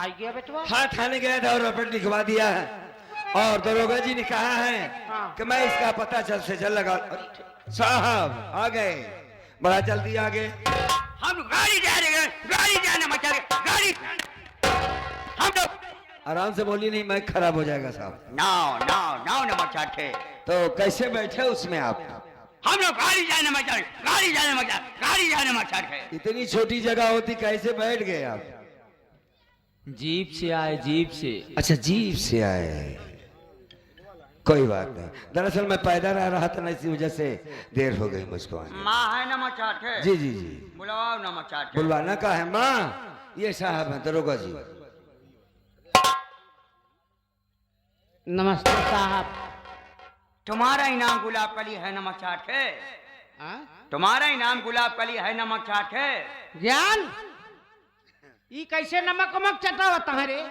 आई गया बेटवा। हाँ थाने गया था और रिपोर्ट लिखवा दिया है और दरोगा जी ने कहा है कि मैं इसका पता जल्द से जल्द लगा। साहब आ गए, बड़ा जल्दी आ गए। हम गाड़ी जा रहे हैं, गाड़ी जाने मत चले, गाड़ी हम लोग आराम से बोलिए, नहीं माइक खराब हो जाएगा साहब। नाव नाव नाव नमक चाट थे। तो कैसे बैठे उसमें आप? हम लोग गाड़ी जाने मत चले, गाड़ी जाने मत चले, गाड़ी जाने मत चाट थे। इतनी छोटी जगह होती कैसे बैठ गए आप? जीप से आए, जीप से। अच्छा जीप से आए, कोई बात नहीं। दरअसल मैं पैदल आ रहा था ना, इसी वजह से देर हो गई मुझको आने। माँ है नमक चाट है। जी जी जी, बुलाओ नमक चाट है। बुलवाना का है माँ? ये साहब है दरोगा जी। नमस्ते साहब। तुम्हारा इनाम गुलाब कली है नमक चाट है। तुम्हारा इनाम गुलाब कली है नमक चाट है। ज्ञान ये कैसे नमक वमक चटा होता है रे?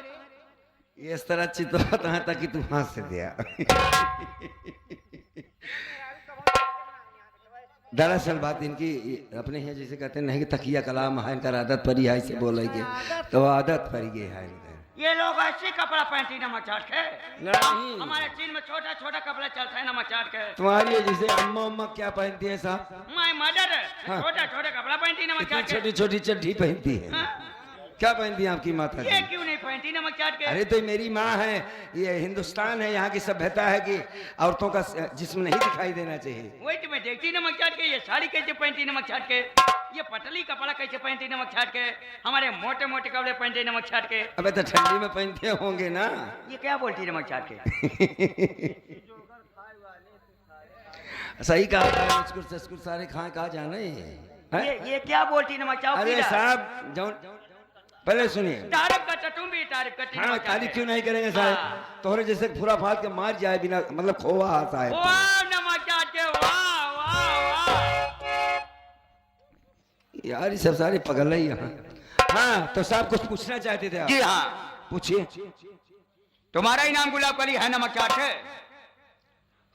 ये इस तरह चितवाता है ताकि तू हाथ से दिया। दरअसल बात इनकी अपने है, जैसे कहते हैं नहीं कि तकिया कलाम है, इनका आदत परी है इसे बोलेंगे तो आदत परी गई है इनका। ये लोग ऐसे कपड़ा पहनती नमक चाट के। नहीं, हमारे चीन में छोटा छोटा कपड़ा चलता है नमक चाट के। तुम्हारी जैसे अम्मा उम्मा क्या पहनती है साहब? मैं मदर हाँ। छोटा छोटा कपड़ा पहनती नमक इतनी चाट के। छोटी छोटी चड्ढी पहनती है। हाँ? क्या पहनती है आपकी माता ये जी? क्यों नहीं पहनती नमक चाट के? अरे तो मेरी माँ है, ये हिंदुस्तान है, यहाँ की सभ्यता है कि औरतों का जिस्म नहीं दिखाई देना चाहिए। वही तो मैं देखती नमक चाट के। ये साड़ी कैसे पहनती नमक चाट के? ये पतली कपड़ा कैसे पहनती नमक चाट के? हमारे मोटे मोटे कपड़े पहनते नमक चाट के। अबे तो ठंडी में पहनते होंगे ना। ये क्या बोलती नमक चाट के? सही कहा था, मुस्कुर सस्कुर सारे खाए कहा जाना है। ये क्या बोलती नमक चाट? अरे साहब जौन पहले सुनिए। तारीफ करता तुम भी तारीफ करती हाँ नमक चाट तारीफ के। क्यों नहीं करेंगे साहब? हाँ। तोहरे जैसे पूरा फाड़ के मार जाए बिना मतलब खोवा आता है। वाह नमक चाट के, वाह वाह वाह। यार ये सब सारे पगल ही यहाँ। हाँ तो साहब कुछ पूछना चाहते थे आप? जी हाँ, पूछिए। तुम्हारा इनाम गुलाब कली है नमक चाट है।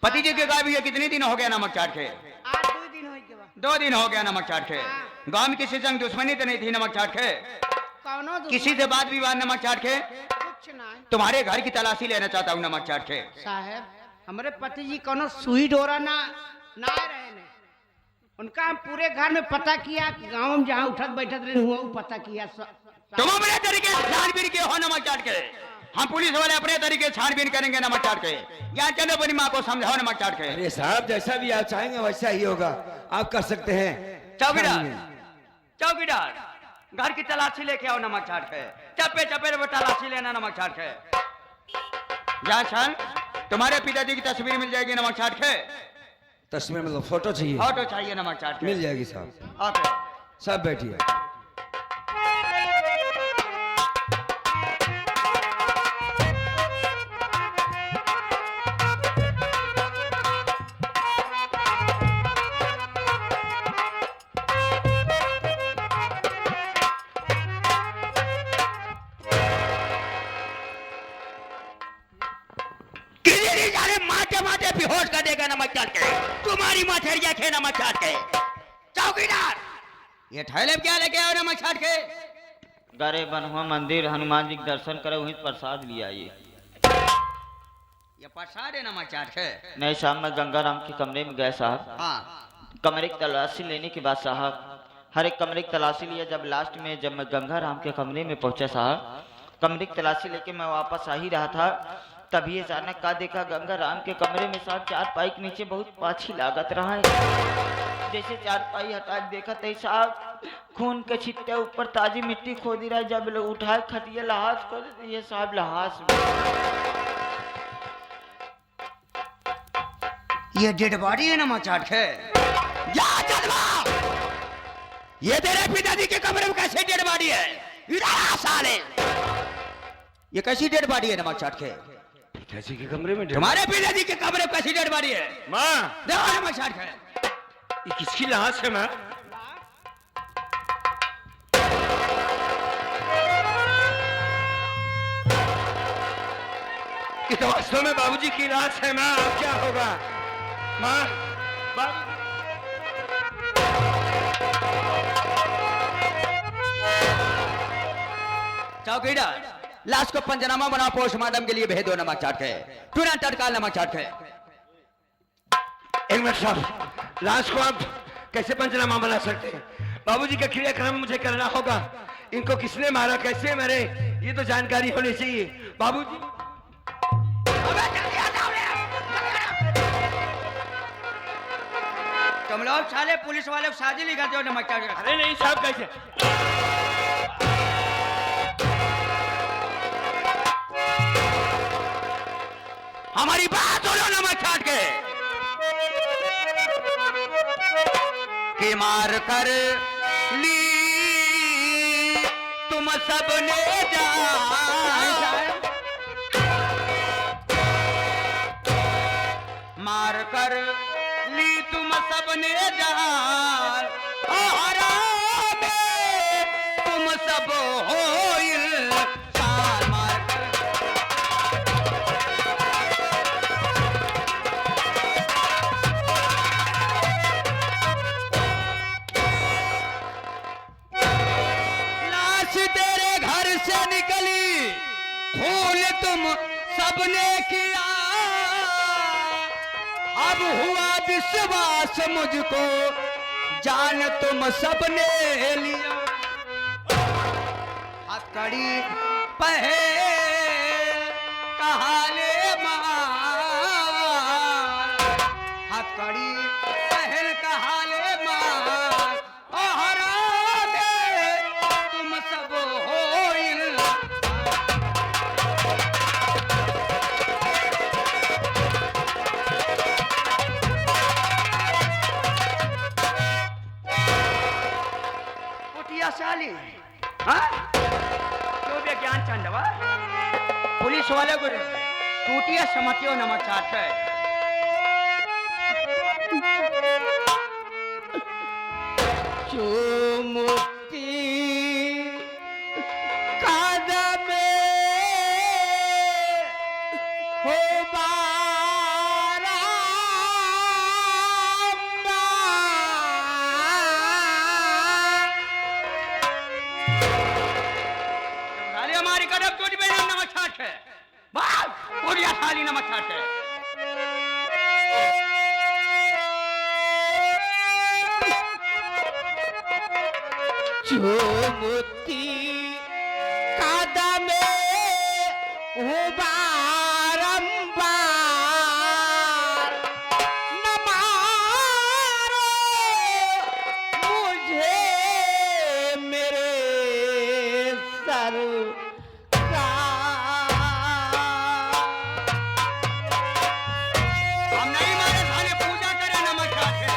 पति जी के गायब हुए कितने दिन हो गया नमक चाट के? आज 2 दिन हो गया। 2 दिन हो गया नमक चाट के। गांव में किसी संग दुश्मनी तो नहीं थी नमक चाट के? कौनो किसी से बात विवाद नमक चाट के? कुछ नहीं तुम्हारे घर की तलाशी लेना चाहता हूँ नमक चाट के। साहब। हमारे पति जी कोनो सुई डोरा ना रहे ने। उनका हम पूरे घर में पता किया, गांव में जहाँ उठक बैठक रहे हुआ वो पता किया। तुम अपने तरीके से छानबीन के हो नमक चाट के। हम पुलिस वाले अपने तरीके से छानबीन करेंगे नमक चाट के। यहाँ चलो अपनी माँ को समझाओ नमक चाट के। अरे साहब जैसा भी आप चाहेंगे वैसा ही होगा, आप कर सकते हैं। चौकीदार, चौकीदार घर की तलाशी लेके आओ नमक चाट के। चप्पे चप्पे पे तलाशी लेना नमक चाट के। यहाँ सन तुम्हारे पिताजी की तस्वीर मिल जाएगी नमक चाट के। तस्वीर मतलब फोटो चाहिए? फोटो चाहिए नमक चाट के। मिल जाएगी साहब। ओके। सब बैठिए। माथे माथे बेहोश कर देगा नमक चाट के। तुम्हारी मछरिया खे नमक चाट के। चौकीदार ये थैले में क्या लेके आओ नमक चाट के? गरे बनहुआ मंदिर हनुमान जी के दर्शन करे, वहीं प्रसाद लिया। ये प्रसाद है नमक चाट के? नहीं साहब, मैं गंगाराम के कमरे में गया साहब। हाँ। कमरे की तलाशी लेने के बाद साहब हर एक कमरे की तलाशी लिया। जब लास्ट में जब मैं गंगाराम के कमरे में पहुंचा साहब, कमरे की तलाशी लेके मैं वापस आ ही रहा था, तभी अचानक का देखा गंगाराम के कमरे में साहब चारपाई के नीचे बहुत पाछी लागत रहा है। जैसे चारपाई हटा के देखा तो साहब खून के छिट्टे ऊपर ताजी मिट्टी खोदी रहा है। जब लोग उठाए खटिया लहास को, ये साहब लहास ये डेड बॉडी है नमक चाट के? जा चलवा। ये तेरे पिताजी के कमरे में कैसे डेड बॉडी है? इधर आ साले। ये कैसी डेड बॉडी है नमक चाट के? पिताजी के कमरे में? तुम्हारे पिताजी के कमरे में कैसी डेड बॉडी है? माँ देखो नमक चाट के। ये किसकी लाश है माँ? ये तो वास्तव में बाबूजी की लाश है माँ। अब क्या होगा माँ? बाबू चौकीदार लाश को पंचनामा बना पोस्टमार्टम के लिए भेज दो नमक चाट के, तुरंत तत्काल नमक चाट के। एक मिनट साहब, लाश को आप कैसे पंचनामा बना सकते हैं? बाबूजी का क्रियाक्रम मुझे करना होगा। इनको किसने मारा, कैसे मरे, ये तो जानकारी होनी चाहिए। बाबूजी तुम लोग साले पुलिस वाले को साजिश लिखाते हो नमक चाट के। अरे नहीं साहब, कैसे? हमारी बात सुनो नमक चाट के। कि मार कर ली तुम सबने जान, मार कर ली तुम सबने जान, और तुम सब हो इंसान। मार कर लाश तेरे घर से निकली, खून तुम सबने किया, अब हुआ विश्वास मुझको, जान तुम सबने लिया। हथकड़ी पहले कहाले मार, हथकड़ी पहल कहाले मार, और तुम सब हो साली। हाँ? क्यों बे ज्ञान चंदवा? पुलिस वाले को टूटिया समझते हो नमक चाट है। चुमुती कदम हो साली हमारी कदम टूट गई नमक चाट है। बस पूरिया साली नमक चाट है। चुमुती कदम हो बारंबार, न मारो मुझे मेरे हम नहीं मारे साले, पूजा करे नमक चाट है।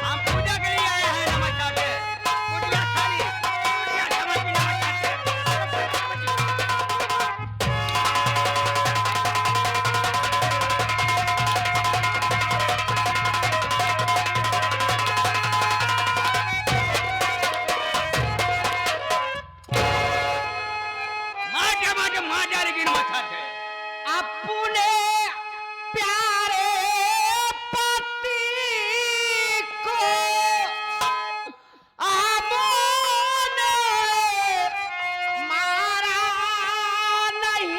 हम पूजा के लिए आए हैं नमक चाट है। पूरिया साली, पूरिया समझ की नमक चाट है। मार जाएगी नमक चाट है। अपने प्यारे पति को आमोने मारा नहीं,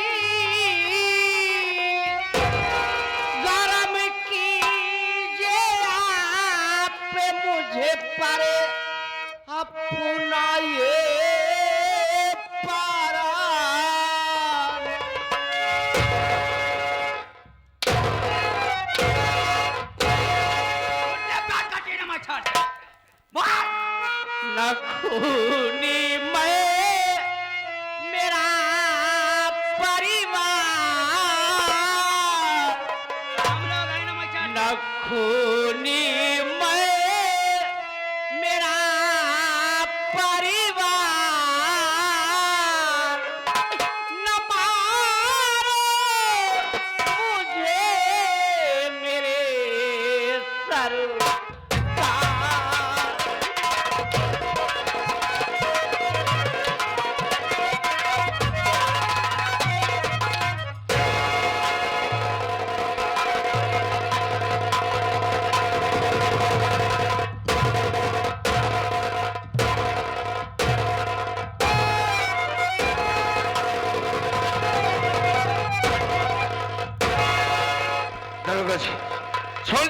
गरम कीजिए आप मुझे पर अपना ये पारा। नखूनी मैं मेरा परिवार, नखूनी मैं मेरा परिवार, न मारो मुझे मेरे सर।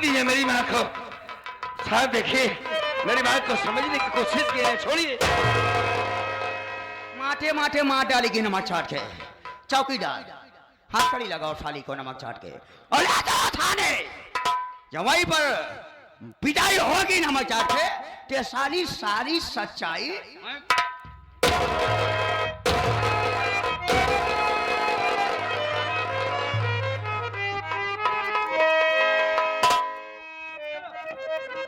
दीजिए मेरी माँ को। साहब देखिए, मेरी बात को समझने की कोशिश कीजिए, छोड़िए। माथे माथे मार डालेगी नमक चाट के। चौकीदार, हाथ कड़ी लगाओ साली को नमक चाट के और ले जाओ थाने। जब वहीं पर पिटाई होगी नमक चाट के, ते साली सारी सच्चाई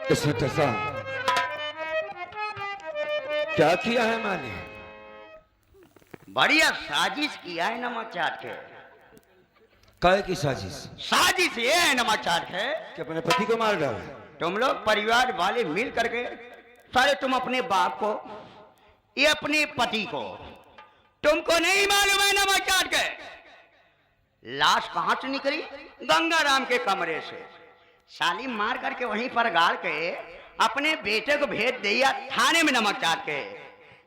इंस्पेक्टर साहब, क्या किया है मैंने? बढ़िया साजिश किया है नमक चाट के। काय की साजिश? साजिश ये है नमक चाट के कि अपने पति को मार डाला। तुम लोग परिवार वाले मिल करके सारे, तुम अपने बाप को, ये अपने पति को, तुमको नहीं मालूम है नमक चाट के लाश कहां से निकली? गंगाराम के कमरे से। साली मार करके वहीं पर गाड़ के अपने बेटे को भेज दिया थाने में नमक चाट के।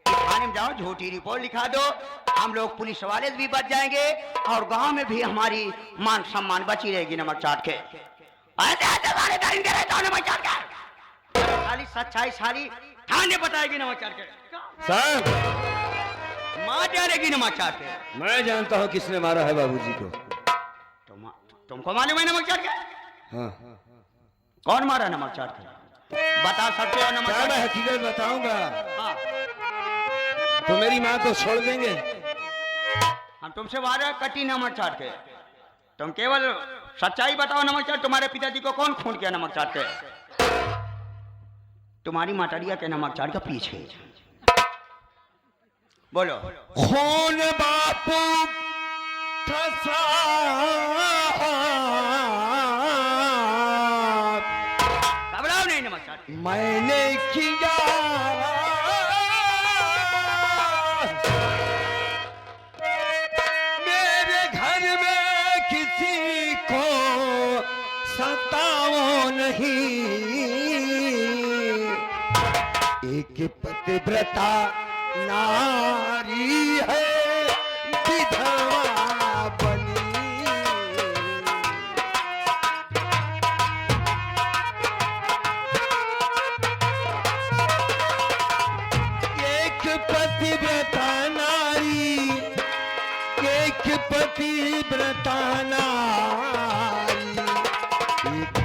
थाने में जाओ, झूठी रिपोर्ट लिखा दो, हम लोग पुलिस वाले भी बच जाएंगे और गांव में भी हमारी मान सम्मान बची रहेगी नमक चाट के। नमक चाट के साली सच्चाई सारी थाने बताएगी नमक चाट के। साहब, मार डालेगी नमक चाट के। मैं जानता हूँ किसने मारा है बाबूजी को। तुमको मालूम है नमक चाट के? हाँ। कौन मारा नमक चाट के? बता सकते हो नमक क्या चाट मैं के? हकीकत बताऊंगा हाँ, तो मेरी माँ को छोड़ देंगे? हम तुमसे वादा कटी नमक चाट के। तुम केवल सच्चाई बताओ नमक चाट, तुम्हारे पिताजी को कौन खून किया नमक चाट के? तुम्हारी माटरिया के नमक चाट का पीछे। बोलो। खून बापू फंसा, घबराओ नहीं नमक चाट। मैंने किया मेरे घर में किसी को सताओ नहीं, एक पतिव्रता नारी है विधवा बनी। एक पतिव्रता नारी, एक पतिव्रता नारी, एक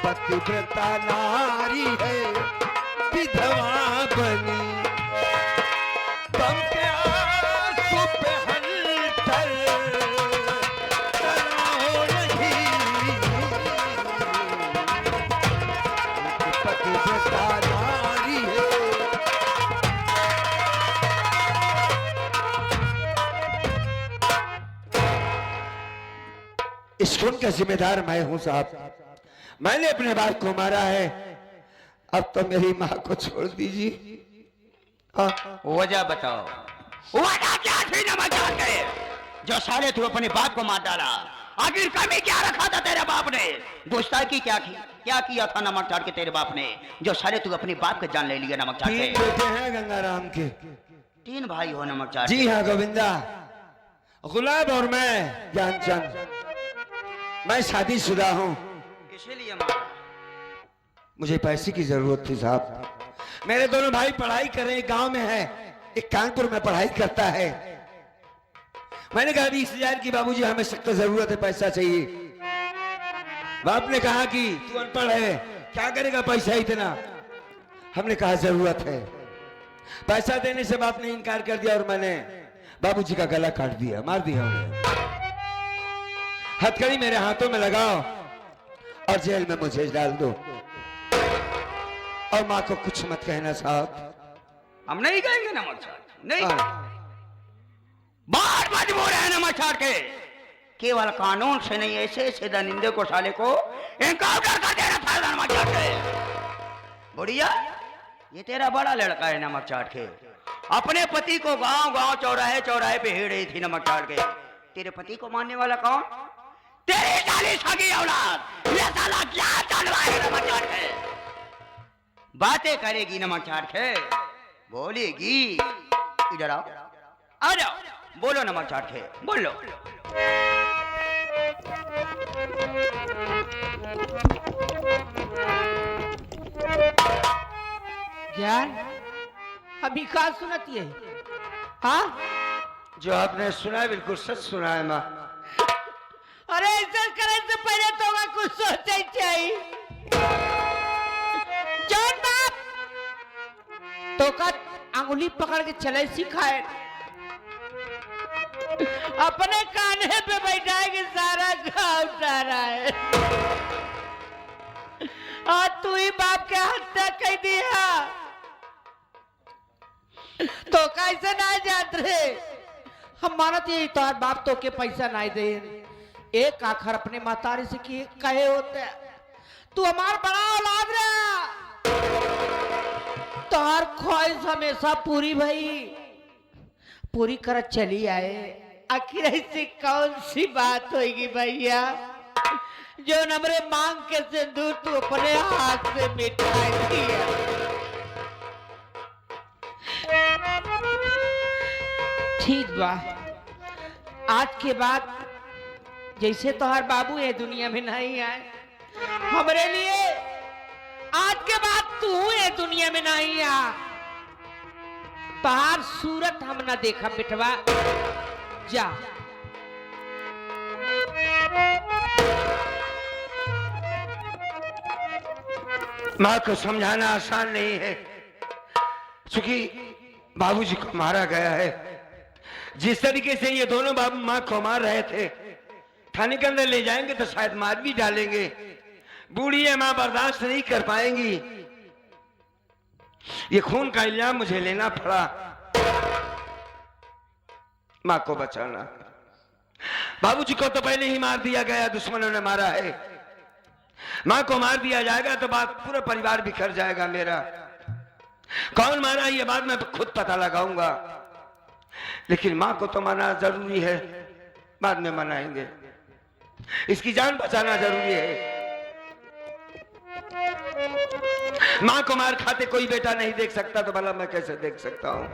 पतिव्रता नारी है विधवा बनी। बम के आंसू पे हलचल कराओ नहीं, एक पतिव्रता नारी है। इस खून का जिम्मेदार मैं हूं साहब। मैंने अपने बाप को मारा है, अब तो मेरी माँ को छोड़ दीजिए। वजह बताओ, वजह क्या थी नमक चाट के जो साले तू अपने बाप को मार डाला? आखिर कमी क्या रखा था तेरे बाप ने? गुस्ताखी क्या की, क्या किया था नमक चाट के तेरे बाप ने जो साले तू अपने बाप के जान ले लिया नमक चाट तीन के? बेटे हैं गंगाराम के। 3 भाई हो नमक चाट जी के? हाँ गोविंदा, गुलाब और मैं ज्ञानचंद। मैं शादीशुदा हूँ, इसीलिए मारा। मुझे पैसे की जरूरत थी साहब। मेरे दोनों भाई पढ़ाई कर रहे हैं, गांव में है, एक कानपुर में पढ़ाई करता है। मैंने कहा 20,000 की बाबूजी हमें सख्त जरूरत है, पैसा चाहिए। बाप ने कहा कि तू अनपढ़ है, क्या करेगा पैसा इतना? हमने कहा जरूरत है। पैसा देने से बाप ने इनकार कर दिया और मैंने बाबूजी का गला काट दिया, मार दिया उन्हें। हथकड़ी मेरे हाथों में लगाओ और जेल में मुझे डाल दो, और माँ को कुछ मत कहना साहब। हम नहीं कहेंगे नमक चाट, नहीं। हाँ। बात मजबूर है नमक चाट के। केवल कानून से नहीं, ऐसे ऐसे दरिंदे को साले को एनकाउंटर कर देना था नमक चाट के। बुढ़िया, ये तेरा बड़ा लड़का है नमक चाट के। अपने पति को गांव गांव चौराहे चौराहे पे हिड़ रही थी नमक चाट के। तेरे पति को मारने वाला कौन? तेरी साली सगी औलाद। ये साला क्या चल रहा है नमक चाट के? बातें करेगी नमक चाट के, बोलेगी। इधर आओ, आ जाओ, बोलो नमक चाट के, बोलो। जान अभी कहा सुनती है? हाँ जो आपने सुना है बिल्कुल सच सुना है माँ। अरे ऐसा करे से पहले तो मैं कुछ सोचना चाहिए। जान बाप तो का अंगुली पकड़ के चले सिखाए, अपने कान्हे पे बैठाए कि सारा गांव सारा है, और तू ही बाप के हत्या कर दिया तो कैसे ना जात रे? हम मानत यही तो बाप तो के पैसा नहीं दे, एक आखिर अपने महतारी से कि कहे होते तू हमार बड़ा औलाद रे, तोहर ख्वाहिश हमेशा पूरी भई पूरी कर चली आए। आखिर ऐसी कौन सी बात होगी भैया जो नमरे मांग के सिंदूर तू अपने हाथ से मिटा दिया? ठीक बा, आज के बाद जैसे तोहर बाबू ये दुनिया में नहीं आए, हमरे लिए आज के बाद तू ये दुनिया में नहीं आ, तोहार सूरत हम ना देखा बेटवा। जा माँ को समझाना आसान नहीं है, क्योंकि बाबूजी को मारा गया है। जिस तरीके से ये दोनों बाबू माँ को मार रहे थे, थाने के अंदर ले जाएंगे तो शायद मार भी डालेंगे। बूढ़ी है माँ, बर्दाश्त नहीं कर पाएंगी। ये खून का इल्जाम मुझे लेना पड़ा माँ को बचाना। बाबूजी को तो पहले ही मार दिया गया, दुश्मनों ने मारा है। माँ को मार दिया जाएगा तो बात पूरा परिवार बिखर जाएगा मेरा। कौन मारा ये बाद में खुद पता लगाऊंगा, लेकिन माँ को तो मारना जरूरी है, बाद में मनाएंगे। इसकी जान बचाना जरूरी है। माँ को मार खाते कोई बेटा नहीं देख सकता, तो भला मैं कैसे देख सकता हूं?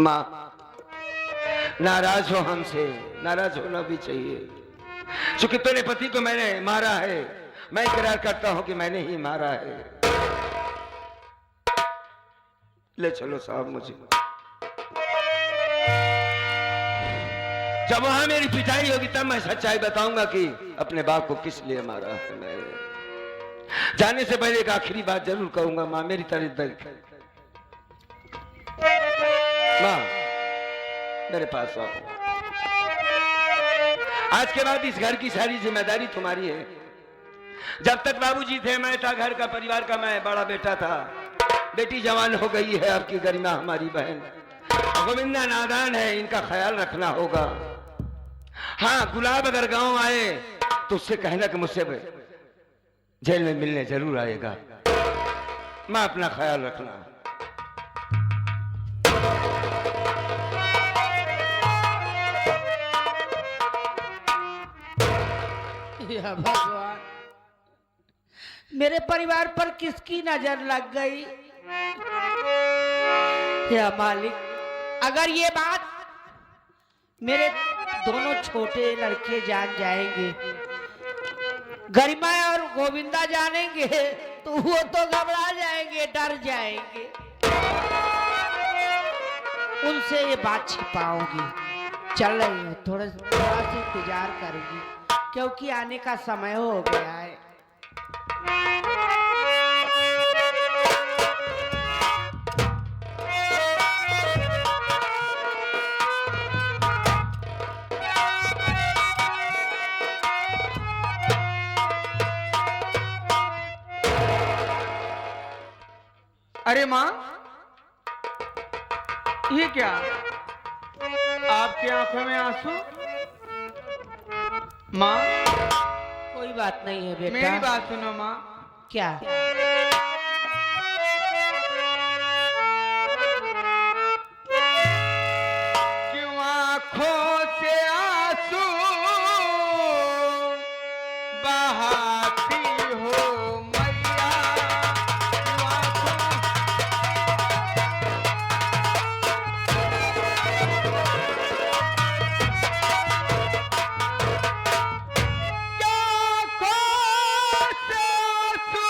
माँ नाराज हो हमसे, नाराज होना भी चाहिए, क्योंकि तेरे पति को मैंने मारा है। मैं इकरार करता हूं कि मैंने ही मारा है। ले चलो साहब मुझे। जब वहां मेरी पिटाई होगी तब मैं सच्चाई बताऊंगा कि अपने बाप को किस लिए मारा है। मैं जाने से पहले एक आखिरी बात जरूर कहूंगा, माँ मेरी तरफ देख, माँ मेरे पास आओ। आज के बाद इस घर की सारी जिम्मेदारी तुम्हारी है। जब तक बाबूजी थे मैं था घर का, परिवार का मैं बड़ा बेटा था। बेटी जवान हो गई है, आपकी गरिमा हमारी बहन गोविंदा नादान है, इनका ख्याल रखना होगा। हाँ, गुलाब अगर गांव आए तो उससे कहना कि मुझसे जेल में मिलने जरूर आएगा। मां अपना ख्याल रखना। या भगवान, मेरे परिवार पर किसकी नजर लग गई? या मालिक, अगर ये बात मेरे दोनों छोटे लड़के जान जाएंगे, गरिमा और गोविंदा जानेंगे, तो वो तो घबरा जाएंगे, डर जाएंगे। उनसे ये बात छिपाऊंगी। चल रही है, थोड़ा सा इंतजार करेगी, क्योंकि आने का समय हो गया है। अरे माँ, ये क्या? आपकी आंखों में आंसू? माँ, कोई बात नहीं है बेटा। मेरी बात सुनो माँ। क्या? क्यों आंखों से आंसू बहाती हो मैया? क्यों आंखों से आंसू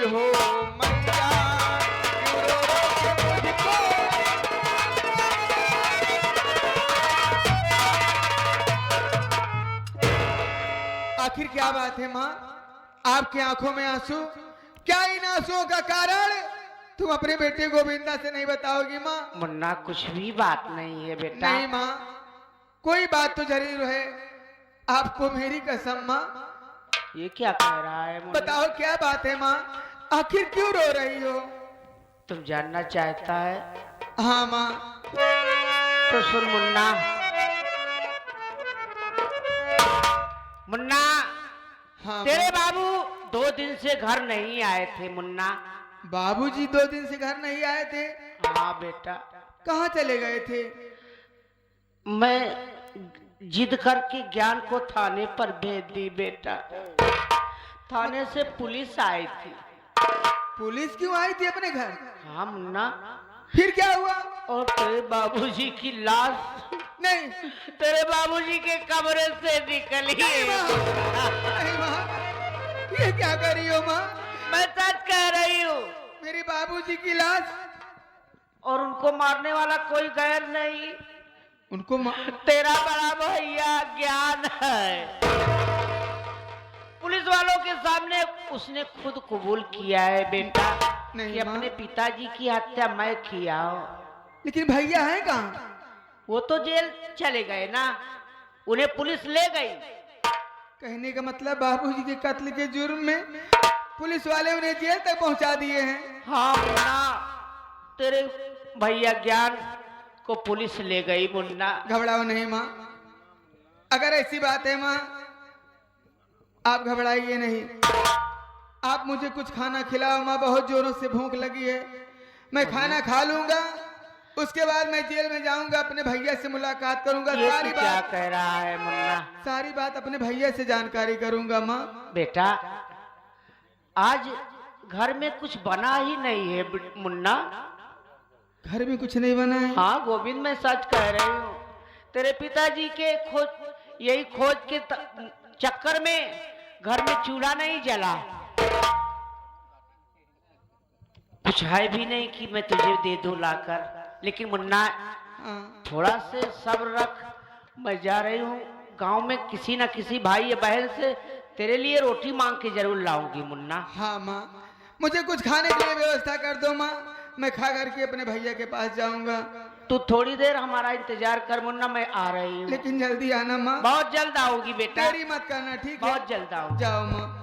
हो मैया, क्यों रो रही मुझको। आखिर क्या बात है माँ, आपकी आंखों में आंसू, क्या इन आंसुओं का कारण तुम अपने बेटे गोविंदा से नहीं बताओगी माँ? मुन्ना कुछ भी बात नहीं है बेटा। नहीं माँ, कोई बात तो जरूर है, आपको मेरी कसम माँ। ये क्या कह रहा है मुन्ना? बताओ क्या बात है माँ, आखिर क्यों रो रही हो? तुम जानना चाहता है? हाँ माँ। तो सुन मुन्ना। मुन्ना, हाँ तेरे बाबू 2 दिन से घर नहीं आए थे मुन्ना। बाबूजी 2 दिन से घर नहीं आए थे? हाँ बेटा। कहाँ चले गए थे? मैं जिद करके ज्ञान को थाने पर भेज दी बेटा। थाने से पुलिस आई थी। पुलिस क्यों आई थी अपने घर? हाँ मुन्ना। फिर क्या हुआ? और तेरे बाबूजी की लाश नहीं, तेरे बाबूजी के कमरे से निकली नहीं है। माँ, नहीं माँ, ये क्या कर रही हो माँ? मैं सच कह रही हूँ। मेरे बाबूजी की लाश? और उनको मारने वाला कोई गैर नहीं, उनको तेरा बड़ा भैया ज्ञान है। पुलिस वालों के सामने उसने खुद कबूल किया है बेटा नहीं कि माँ। अपने पिताजी की हत्या मैं किया हूँ। लेकिन भैया है कहाँ? वो तो जेल चले गए ना, उन्हें पुलिस ले गई। कहने का मतलब बाबूजी के कत्ल के जुर्म में पुलिस वाले उन्हें जेल तक पहुंचा दिए हैं। हाँ मुन्ना, तेरे भैया ज्ञान को पुलिस ले गई मुन्ना। घबराओ नहीं माँ, अगर ऐसी बात है माँ, आप घबराइए नहीं। आप मुझे कुछ खाना खिलाओ माँ, बहुत जोरों से भूख लगी है। मैं खाना खा लूंगा, उसके बाद मैं जेल में जाऊंगा, अपने भैया से मुलाकात करूंगा। ये सारी तू क्या बात, कह रहा है मुन्ना? सारी बात अपने भैया से जानकारी करूंगा माँ। बेटा, आज घर में कुछ बना ही नहीं है मुन्ना। घर में कुछ नहीं बना है? हाँ गोविंद, मैं सच कह रही हूँ। तेरे पिताजी के यही खोज के चक्कर में घर में चूल्हा नहीं जला। कुछ है भी नहीं कि मैं तुझे दे दूं लाकर। लेकिन मुन्ना, हाँ। थोड़ा से सब्र रख। मैं जा रही हूँ गांव में, किसी न किसी भाई या बहन से तेरे लिए रोटी मांग के जरूर लाऊंगी मुन्ना। हाँ माँ, मुझे कुछ खाने के लिए व्यवस्था कर दो माँ, मैं खा करके अपने भैया के पास जाऊंगा। तू थोड़ी देर हमारा इंतजार कर मुन्ना, मैं आ रही हूँ। लेकिन जल्दी आना माँ। बहुत जल्द आऊंगी बेटा, देरी मत करना, ठीक है? बहुत जल्द आऊंगी। जाओ माँ।